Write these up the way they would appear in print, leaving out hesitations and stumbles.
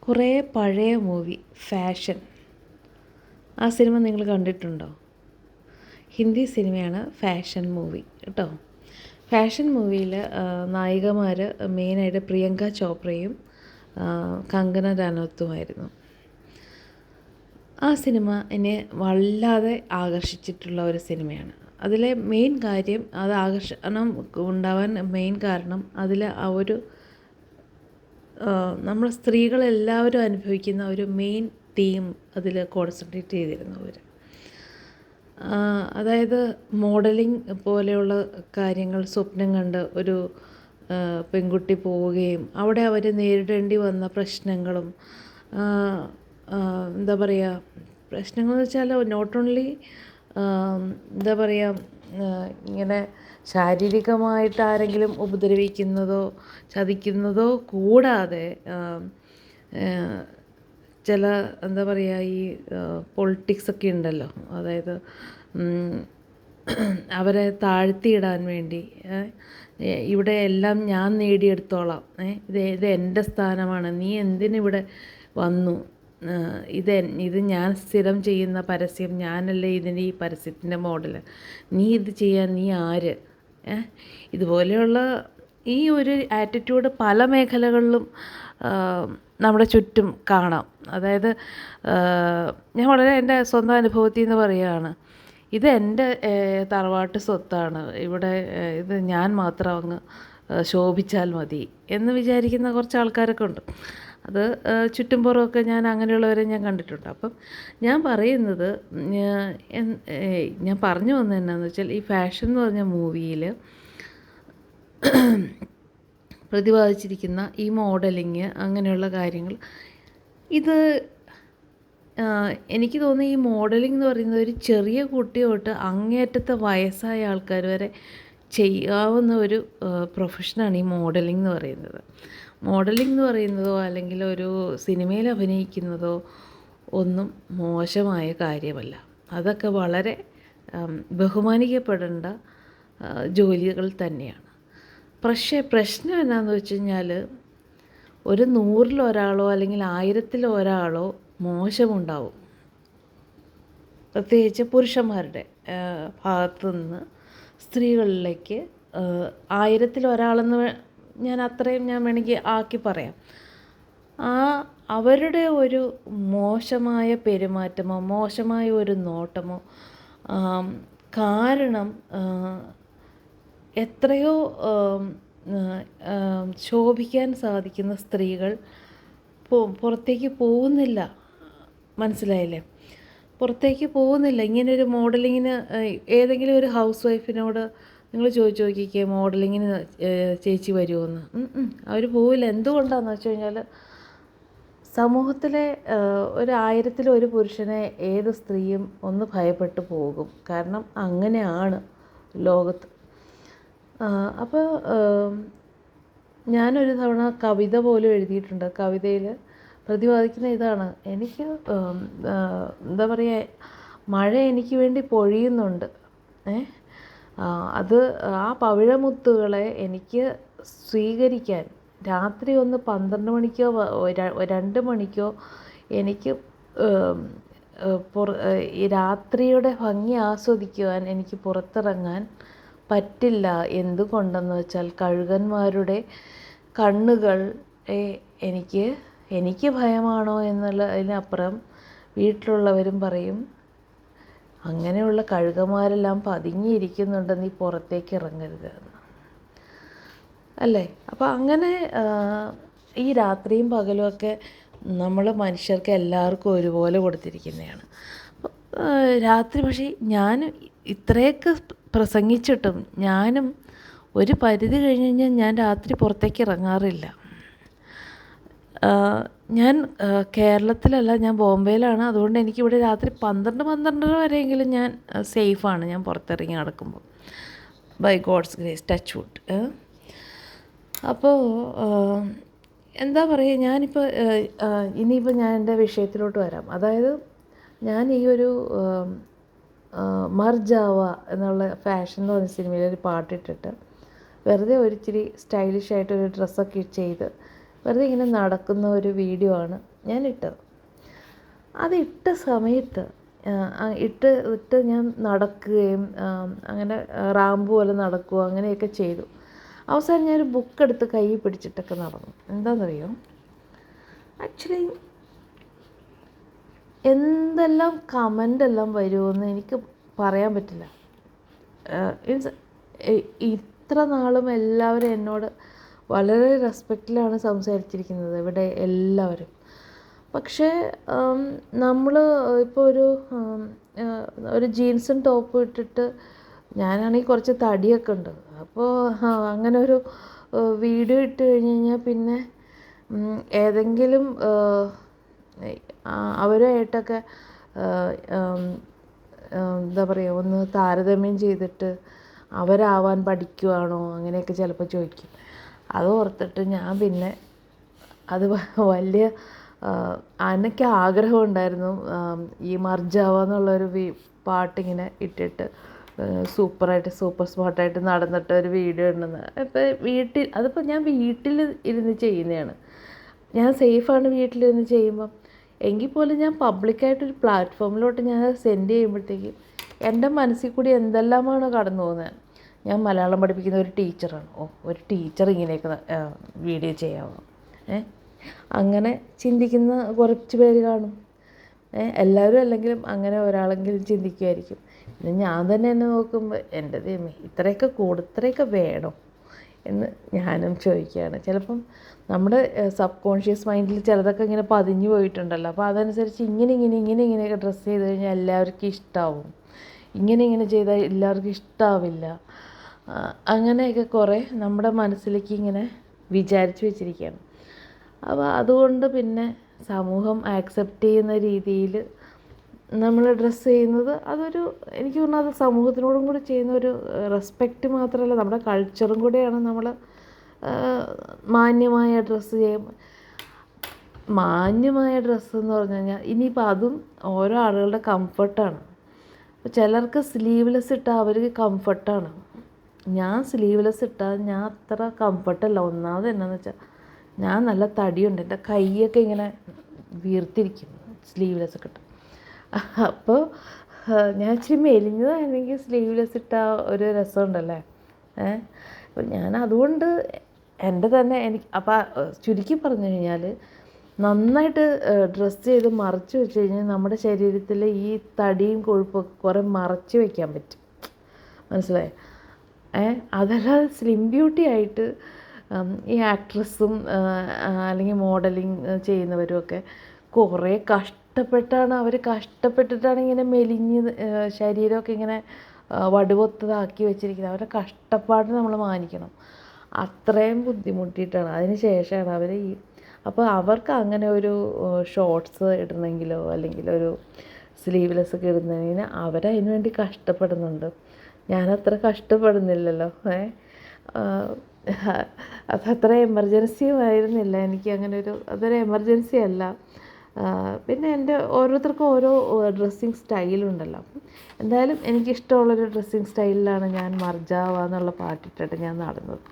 കുറേ പഴയ movie fashion, ആ സിനിമ നിങ്ങൾ കണ്ടിട്ടുണ്ടോ? ഹിന്ദി സിനിമയാണ് ഫാഷൻ മൂവി കേട്ടോ. ഫാഷൻ മൂവിയിൽ നായികമാർ മെയിനായിട്ട് പ്രിയങ്ക ചോപ്രയും കങ്കന റനൗത്തുമായിരുന്നു. ആ സിനിമ എന്നെ വല്ലാതെ ആകർഷിച്ചിട്ടുള്ള ഒരു സിനിമയാണ്. അതിലെ മെയിൻ കാര്യം, അത് ആകർഷണം ഉണ്ടാവാൻ മെയിൻ കാരണം അതിൽ ആ ഒരു നമ്മൾ സ്ത്രീകളെല്ലാവരും അനുഭവിക്കുന്ന ഒരു മെയിൻ തീം അതിൽ കോൺസെൻട്രേറ്റ് ചെയ്തിരുന്നു അവർ. അതായത് മോഡലിംഗ് പോലെയുള്ള കാര്യങ്ങൾ സ്വപ്നം കണ്ട് ഒരു പെൺകുട്ടി പോവുകയും അവിടെ അവർ നേരിടേണ്ടി വന്ന പ്രശ്നങ്ങളും, എന്താ പറയുക, പ്രശ്നങ്ങളെന്ന് വെച്ചാൽ നോട്ട് ഓൺലി എന്താ പറയുക, ഇങ്ങനെ ശാരീരികമായിട്ട് ആരെങ്കിലും ഉപദ്രവിക്കുന്നതോ ചതിക്കുന്നതോ കൂടാതെ ചില എന്താ പറയുക, ഈ പൊളിറ്റിക്സൊക്കെ ഉണ്ടല്ലോ, അതായത് അവരെ താഴ്ത്തിയിടാൻ വേണ്ടി ഇവിടെ എല്ലാം ഞാൻ നേടിയെടുത്തോളാം, ഇത് എൻ്റെ സ്ഥാനമാണ്, നീ എന്തിനിവിടെ വന്നു, ഇത് ഞാൻ സ്ഥിരം ചെയ്യുന്ന പരസ്യം, ഞാനല്ലേ ഇതിൻ്റെ ഈ പരസ്യത്തിൻ്റെ മോഡൽ, നീ ഇത് ചെയ്യാൻ നീ ആര്? ഇതുപോലെയുള്ള ഈ ഒരു ആറ്റിറ്റ്യൂഡ് പല മേഖലകളിലും നമ്മുടെ ചുറ്റും കാണാം. അതായത് ഞാൻ വളരെ എൻ്റെ സ്വന്തം അനുഭവത്തിൽ നിന്ന് പറയുകയാണ്, ഇത് എൻ്റെ തറവാട്ട് സ്വത്താണ്, ഇവിടെ ഇത് ഞാൻ മാത്രം അങ്ങ് ശോഭിച്ചാൽ മതി എന്ന് വിചാരിക്കുന്ന കുറച്ച് ആൾക്കാരൊക്കെ ഉണ്ട്. അത് ചുറ്റും പുറമൊക്കെ ഞാൻ അങ്ങനെയുള്ളവരെ ഞാൻ കണ്ടിട്ടുണ്ട്. അപ്പം ഞാൻ പറയുന്നത്, ഞാൻ പറഞ്ഞു വന്നത് എന്നാന്ന് വെച്ചാൽ, ഈ ഫാഷൻ എന്ന് പറഞ്ഞ മൂവിയിൽ പ്രതിപാദിച്ചിരിക്കുന്ന ഈ മോഡലിങ് അങ്ങനെയുള്ള കാര്യങ്ങൾ, ഇത് എനിക്ക് തോന്നുന്നു ഈ മോഡലിംഗ് എന്ന് പറയുന്നത് ഒരു ചെറിയ കുട്ടി തൊട്ട് അങ്ങേയറ്റത്തെ വയസ്സായ ആൾക്കാർ വരെ ചെയ്യാവുന്ന ഒരു പ്രൊഫഷനാണ് ഈ മോഡലിംഗ് എന്ന് പറയുന്നത്. മോഡലിംഗ് എന്ന് പറയുന്നതോ അല്ലെങ്കിൽ ഒരു സിനിമയിൽ അഭിനയിക്കുന്നതോ ഒന്നും മോശമായ കാര്യമല്ല. അതൊക്കെ വളരെ ബഹുമാനിക്കപ്പെടേണ്ട ജോലികൾ തന്നെയാണ്. പക്ഷേ പ്രശ്നം എന്നാന്ന് വെച്ച് കഴിഞ്ഞാൽ, ഒരു 100-ൽ ഒരാളോ അല്ലെങ്കിൽ 1000-ൽ ഒരാളോ മോശമുണ്ടാവും. പ്രത്യേകിച്ച് പുരുഷന്മാരുടെ ഭാഗത്തു നിന്ന് സ്ത്രീകളിലേക്ക് 1000-ൽ ഒരാളെന്ന് ഞാൻ അത്രയും ഞാൻ വേണമെങ്കിൽ ആക്കി പറയാം. അവരുടെ ഒരു മോശമായ പെരുമാറ്റമോ മോശമായ ഒരു നോട്ടമോ കാരണം എത്രയോ ശോഭിക്കാൻ സാധിക്കുന്ന സ്ത്രീകൾ പുറത്തേക്ക് പോകുന്നില്ല. മനസ്സിലായില്ലേ? പുറത്തേക്ക് പോകുന്നില്ല. ഇങ്ങനൊരു മോഡലിങ്ങിന് ഏതെങ്കിലും ഒരു ഹൗസ് വൈഫിനോട് നിങ്ങൾ ചോദിച്ചു നോക്കിക്കേ, മോഡലിങ്ങിന് ചേച്ചി വരുമോയെന്ന്. അവർ പോവില്ല. എന്തുകൊണ്ടാണെന്ന് വെച്ച് കഴിഞ്ഞാൽ, സമൂഹത്തിലെ ഒരു 1000-ൽ ഒരു പുരുഷനെ ഏത് സ്ത്രീയും ഒന്ന് ഭയപ്പെട്ടു പോകും. കാരണം അങ്ങനെയാണ് ലോകത്ത്. അപ്പോൾ ഞാനൊരു തവണ കവിത പോലും എഴുതിയിട്ടുണ്ട്. കവിതയിൽ പ്രതിപാദിക്കുന്ന ഇതാണ്, എനിക്ക് എന്താ പറയുക, മഴ എനിക്ക് വേണ്ടി പൊഴിയുന്നുണ്ട്, അത് ആ പവിഴമുത്തുകളെ എനിക്ക് സ്വീകരിക്കാൻ രാത്രി ഒന്ന് 12 മണിക്കോ 2 മണിക്കോ എനിക്ക് ഈ രാത്രിയുടെ ഭംഗി ആസ്വദിക്കുവാൻ എനിക്ക് പുറത്തിറങ്ങാൻ പറ്റില്ല. എന്തുകൊണ്ടെന്ന് വെച്ചാൽ, കഴുകന്മാരുടെ കണ്ണുകൾ എനിക്ക് ഭയമാണോ എന്നുള്ളതിനപ്പുറം വീട്ടിലുള്ളവരും പറയും, അങ്ങനെയുള്ള കഴുകന്മാരെല്ലാം പതുങ്ങിയിരിക്കുന്നുണ്ട്, നീ പുറത്തേക്ക് ഇറങ്ങരുത് എന്ന്. അല്ലേ? അപ്പോൾ അങ്ങനെ ഈ രാത്രിയും പകലുമൊക്കെ നമ്മൾ മനുഷ്യർക്ക് എല്ലാവർക്കും ഒരുപോലെ കൊടുത്തിരിക്കുന്നതാണ്. രാത്രി പക്ഷേ ഞാൻ ഇത്രയൊക്കെ പ്രസംഗിച്ചിട്ടും ഞാനും ഒരു പരിധി കഴിഞ്ഞ് കഴിഞ്ഞാൽ ഞാൻ രാത്രി പുറത്തേക്ക് ഇറങ്ങാറില്ല. ഞാൻ കേരളത്തിലല്ല, ഞാൻ ബോംബെയിലാണ്. അതുകൊണ്ട് എനിക്കിവിടെ രാത്രി 12-12:30 വരെയെങ്കിലും ഞാൻ സേഫാണ്, ഞാൻ പുറത്തിറങ്ങി നടക്കുമ്പോൾ, by God's grace, touch wood. അപ്പോൾ എന്താ പറയുക, ഞാനിപ്പോൾ ഇനിയിപ്പോൾ ഞാൻ എൻ്റെ വിഷയത്തിലോട്ട് വരാം. അതായത് ഞാൻ ഈ ഒരു മർജാവ എന്നുള്ള ഫാഷൻ എന്ന് പറഞ്ഞ സിനിമയിൽ ഒരു പാട്ടിട്ടിട്ട് വെറുതെ ഒരിച്ചിരി സ്റ്റൈലിഷായിട്ടൊരു ഡ്രസ്സൊക്കെ ചെയ്ത് വെറുതെ ഇങ്ങനെ നടക്കുന്ന ഒരു വീഡിയോ ആണ് ഞാൻ ഇട്ടത്. അതിട്ട സമയത്ത് ഇട്ട് ഞാൻ നടക്കുകയും അങ്ങനെ റാമ്പ് പോലെ നടക്കുക അങ്ങനെയൊക്കെ ചെയ്തു. അവസാനം ഞാനൊരു ബുക്കെടുത്ത് കൈ പിടിച്ചിട്ടൊക്കെ നടന്നു. എന്താണെന്നറിയോ, ആക്ച്വലി എന്തെല്ലാം കമൻ്റെല്ലാം വരുമെന്ന് എനിക്ക് പറയാൻ പറ്റില്ല. മീൻസ് ഇത്ര നാളും എല്ലാവരും എന്നോട് വളരെ റെസ്പെക്റ്റിലാണ് സംസാരിച്ചിരിക്കുന്നത് ഇവിടെ എല്ലാവരും. പക്ഷേ നമ്മൾ ഇപ്പോൾ ഒരു ജീൻസും ടോപ്പും ഇട്ടിട്ട്, ഞാനാണെങ്കിൽ കുറച്ച് തടിയൊക്കെ ഉണ്ട്, അപ്പോൾ അങ്ങനെ ഒരു വീഡിയോ ഇട്ട് കഴിഞ്ഞ് കഴിഞ്ഞാൽ പിന്നെ ഏതെങ്കിലും അവരുമായിട്ടൊക്കെ എന്താ പറയുക, ഒന്ന് താരതമ്യം ചെയ്തിട്ട് അവരാവാൻ പഠിക്കുവാണോ അങ്ങനെയൊക്കെ ചിലപ്പോൾ ചോദിക്കും. അത് ഓർത്തിട്ട് ഞാൻ പിന്നെ അത് വലിയ എനിക്ക് ആഗ്രഹം ഉണ്ടായിരുന്നു ഈ മർജാവ എന്നുള്ളൊരു പാട്ടിങ്ങനെ ഇട്ടിട്ട് സൂപ്പർ സ്മാർട്ടായിട്ട് നടന്നിട്ട് ഒരു വീഡിയോ ഉണ്ടെന്ന്. ഇപ്പോൾ അതിപ്പോൾ ഞാൻ വീട്ടിൽ ഇരുന്ന് ചെയ്യുന്നതാണ്, ഞാൻ സേഫാണ് വീട്ടിലിരുന്ന് ചെയ്യുമ്പം. എങ്കിൽ പോലും ഞാൻ പബ്ലിക്കായിട്ടൊരു പ്ലാറ്റ്ഫോമിലോട്ട് ഞാൻ സെൻഡ് ചെയ്യുമ്പോഴത്തേക്കും എൻ്റെ മനസ്സിൽ കൂടി എന്തെല്ലാമാണ് കടന്നു പോകുന്നത്. ഞാൻ മലയാളം പഠിപ്പിക്കുന്ന ഒരു ടീച്ചറാണ്, ഒരു ടീച്ചർ ഇങ്ങനെയൊക്കെ വീഡിയോ ചെയ്യാമോ, അങ്ങനെ ചിന്തിക്കുന്ന കുറച്ച് പേര് കാണും. എല്ലാവരും അല്ലെങ്കിലും അങ്ങനെ ഒരാളെങ്കിലും ചിന്തിക്കുമായിരിക്കും. പിന്നെ ഞാൻ തന്നെ എന്നെ നോക്കുമ്പോൾ എൻ്റെ ദൈവമേ, ഇത്രയൊക്കെ വേണോ എന്ന് ഞാനും ചോദിക്കുകയാണ്. ചിലപ്പം നമ്മുടെ സബ് കോൺഷ്യസ് മൈൻഡിൽ ചിലതൊക്കെ ഇങ്ങനെ പതിഞ്ഞു പോയിട്ടുണ്ടല്ലോ, അപ്പോൾ അതനുസരിച്ച് ഇങ്ങനെയൊക്കെ ഡ്രസ്സ് ചെയ്ത് കഴിഞ്ഞാൽ എല്ലാവർക്കും ഇഷ്ടമാവും, ഇങ്ങനെ ചെയ്താൽ എല്ലാവർക്കും ഇഷ്ടമാവില്ല, അങ്ങനെയൊക്കെ കുറേ നമ്മുടെ മനസ്സിലേക്ക് ഇങ്ങനെ വിചാരിച്ച് വെച്ചിരിക്കുകയാണ്. അപ്പോൾ അതുകൊണ്ട് പിന്നെ സമൂഹം ആക്സെപ്റ്റ് ചെയ്യുന്ന രീതിയിൽ നമ്മൾ ഡ്രസ്സ് ചെയ്യുന്നത് എനിക്ക് തോന്നുന്നു അത് സമൂഹത്തിനോടും കൂടി ചെയ്യുന്ന ഒരു റെസ്പെക്റ്റ് മാത്രമല്ല, നമ്മുടെ കൾച്ചറും കൂടെയാണ്. നമ്മൾ മാന്യമായ ഡ്രസ്സ് മാന്യമായ ഡ്രസ്സ് എന്ന് പറഞ്ഞു കഴിഞ്ഞാൽ ഇനിയിപ്പോൾ അതും ഓരോ ആളുകളുടെ കംഫർട്ടാണ്. അപ്പോൾ ചിലർക്ക് സ്ലീവ്ലെസ് ഇട്ടാൽ അവർക്ക് കംഫർട്ടാണ്. ഞാൻ സ്ലീവ്ലെസ് ഇട്ടാൽ ഞാൻ അത്ര കംഫർട്ടല്ല. ഒന്നാമത് എന്നാന്ന് വെച്ചാൽ ഞാൻ നല്ല തടിയുണ്ട്, എൻ്റെ കൈയൊക്കെ ഇങ്ങനെ വീർത്തിരിക്കും സ്ലീവ്ലെസ് ഒക്കെ ഇട്ട്. അപ്പോൾ ഞാൻ ഇച്ചിരി മെലിഞ്ഞതാണെങ്കിൽ സ്ലീവ്ലെസ് ഇട്ടാൽ ഒരു രസമുണ്ടല്ലേ. അപ്പോൾ ഞാൻ അതുകൊണ്ട് അപ്പോൾ ചുരുക്കി പറഞ്ഞു കഴിഞ്ഞാൽ നന്നായിട്ട് ഡ്രസ്സ് ചെയ്ത് മറച്ച് വെച്ച് കഴിഞ്ഞാൽ നമ്മുടെ ശരീരത്തിൽ ഈ തടിയും കൊഴുപ്പൊക്കെ കുറേ മറച്ച് വയ്ക്കാൻ പറ്റും, മനസ്സിലായോ? അതല്ലാതെ സ്ലിം ബ്യൂട്ടി ആയിട്ട് ഈ ആക്ട്രസ്സും അല്ലെങ്കിൽ മോഡലിംഗ് ചെയ്യുന്നവരും ഒക്കെ കുറേ കഷ്ടപ്പെട്ടിട്ടാണ് ഇങ്ങനെ മെലിഞ്ഞ് ശരീരമൊക്കെ ഇങ്ങനെ വടുവൊത്തതാക്കി വെച്ചിരിക്കുന്നത്. അവരുടെ കഷ്ടപ്പാട് നമ്മൾ മാനിക്കണം. അത്രയും ബുദ്ധിമുട്ടിയിട്ടാണ് അതിന് ശേഷമാണ് അവർ അപ്പോൾ അവർക്ക് അങ്ങനെ ഒരു ഷോർട്ട്സ് ഇടണമെങ്കിലോ അല്ലെങ്കിൽ ഒരു സ്ലീവ്ലെസ് ഒക്കെ ഇടുന്നതിന് അവരതിനു വേണ്ടി കഷ്ടപ്പെടുന്നുണ്ട്. ഞാനത്ര കഷ്ടപ്പെടുന്നില്ലല്ലോ. അതത്ര എമർജൻസിയും ആയിരുന്നില്ല എനിക്ക്. അതൊരു എമർജൻസി അല്ല. പിന്നെ ഓരോരുത്തർക്കും ഓരോ ഡ്രസ്സിങ് സ്റ്റൈലുണ്ടല്ലോ. എന്തായാലും എനിക്കിഷ്ടമുള്ളൊരു ഡ്രസ്സിങ് സ്റ്റൈലിലാണ് ഞാൻ മർജാവ എന്നുള്ള പാട്ടിട്ടിട്ട് ഞാൻ നടന്നത്.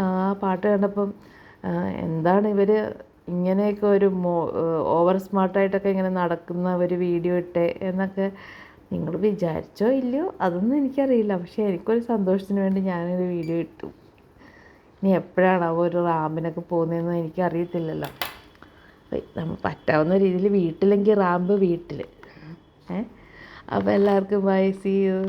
ആ പാട്ട് കണ്ടപ്പം എന്താണ് ഇവർ ഇങ്ങനെയൊക്കെ ഒരു ഓവർ സ്മാർട്ടായിട്ടൊക്കെ ഇങ്ങനെ നടക്കുന്ന ഒരു വീഡിയോ ഇട്ടേ എന്നൊക്കെ നിങ്ങൾ വിചാരിച്ചോ ഇല്ലയോ അതൊന്നും എനിക്കറിയില്ല. പക്ഷേ എനിക്കൊരു സന്തോഷത്തിന് വേണ്ടി ഞാനൊരു വീഡിയോ ഇട്ടു. ഇനി എപ്പോഴാണ് ഒരു റാമ്പിനൊക്കെ പോകുന്നതെന്ന് എനിക്കറിയത്തില്ലല്ലോ. നമ്മൾ പറ്റാവുന്ന രീതിയിൽ വീട്ടിലെങ്കിൽ റാമ്പ് വീട്ടിൽ. അപ്പോൾ എല്ലാവർക്കും ബൈ, സീ യു.